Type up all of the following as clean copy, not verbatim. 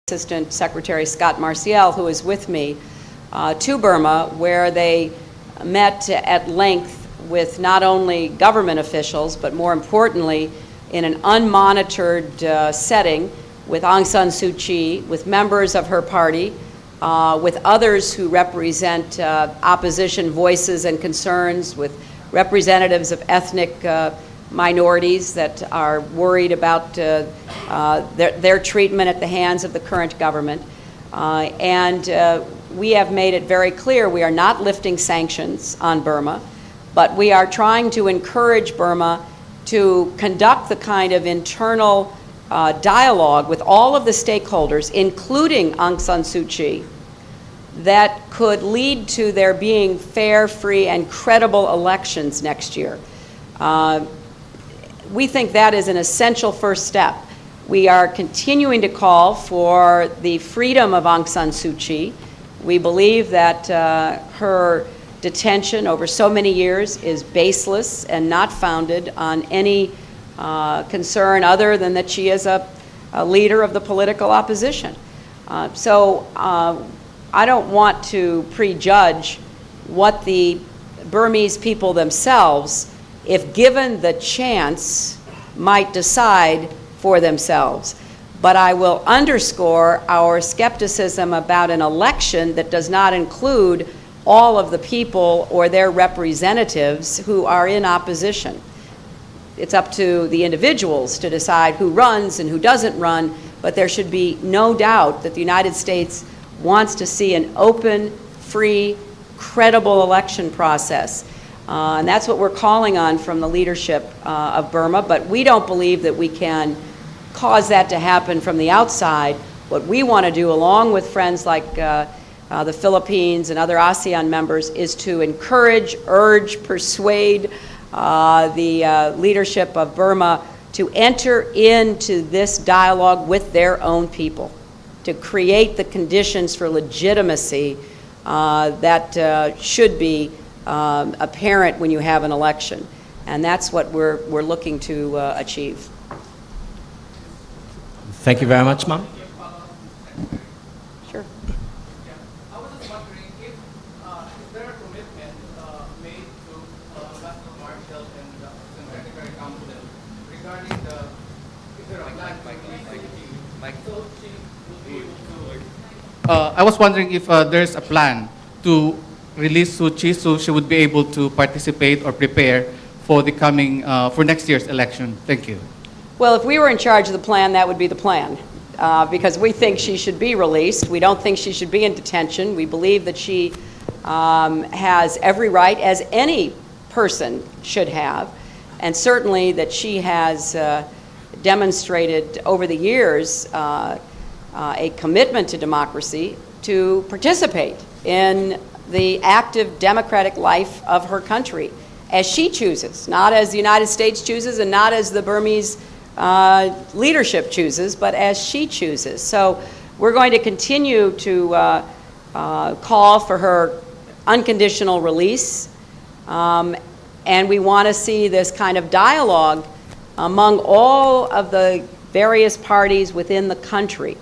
Assistant Secretary Scott Marciel, who is with me, to Burma, where they met at length with not only government officials, but more importantly, in an unmonitored setting with Aung San Suu Kyi, with members of her party, with others who represent opposition voices and concerns, with representatives of ethnic minorities that are worried about their treatment at the hands of the current government. We have made it very clear we are not lifting sanctions on Burma, but we are trying to encourage Burma to conduct the kind of internal dialogue with all of the stakeholders, including Aung San Suu Kyi, that could lead to there being fair, free, and credible elections next year. We think that is an essential first step. We are continuing to call for the freedom of Aung San Suu Kyi. We believe that her detention over so many years is baseless and not founded on any concern other than that she is a leader of the political opposition. I don't want to prejudge what the Burmese people themselves, if given the chance, might decide for themselves. But I will underscore our skepticism about an election that does not include all of the people or their representatives who are in opposition. It's up to the individuals to decide who runs and who doesn't run, but there should be no doubt that the United States wants to see an open, free, credible election process. And that's what we're calling on from the leadership of Burma, but we don't believe that we can cause that to happen from the outside. What we want to do, along with friends like the Philippines and other ASEAN members, is to encourage, urge, persuade the leadership of Burma to enter into this dialogue with their own people, to create the conditions for legitimacy that should be apparent when you have an election. And that's what we're looking to achieve. Thank you very much, ma'am. Sure. I was just wondering if is there a commitment made to National Marshal and the Secretary Council regarding is there a plan to release so she will be able to I was wondering if there's a plan to release Suu Kyi so she would be able to participate or prepare for the coming for next year's election. Thank you. Well, if we were in charge of the plan, that would be the plan, because we think she should be released. We don't think she should be in detention. We believe that she has every right, as any person should have, and certainly that she has demonstrated over the years a commitment to democracy, to participate in the active democratic life of her country as she chooses, not as the United States chooses and not as the Burmese leadership chooses, but as she chooses. So we're going to continue to call for her unconditional release, and we want to see this kind of dialogue among all of the various parties within the country.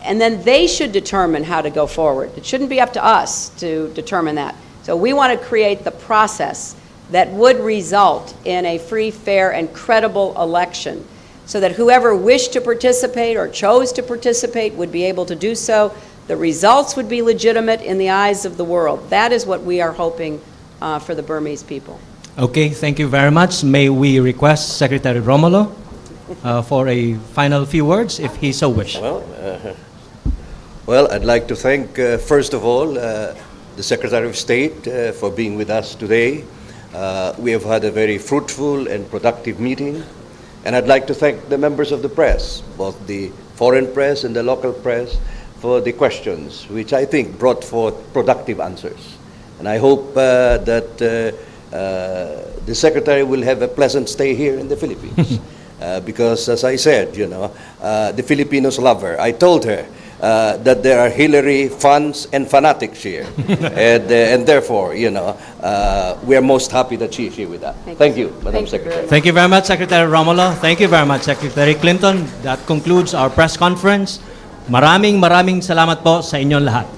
And then they should determine how to go forward. It shouldn't be up to us to determine that. So we want to create the process that would result in a free, fair, and credible election, so that whoever wished to participate or chose to participate would be able to do so. The results would be legitimate in the eyes of the world. That is what we are hoping for the Burmese people. Okay, thank you very much. May we request Secretary Romulo for a final few words, if he so wishes. Well, I'd like to thank, first of all, the Secretary of State for being with us today. We have had a very fruitful and productive meeting, and I'd like to thank the members of the press, both the foreign press and the local press, for the questions, which I think brought forth productive answers. And I hope that the Secretary will have a pleasant stay here in the Philippines, because, as I said, the Filipinos love her. I told her that there are Hillary fans and fanatics here, and therefore, we are most happy that she is here with us. Thank you, Madam Secretary. Thank you very much, Secretary Romulo. Thank you very much, Secretary Clinton. That concludes our press conference. Maraming salamat po sa inyong lahat.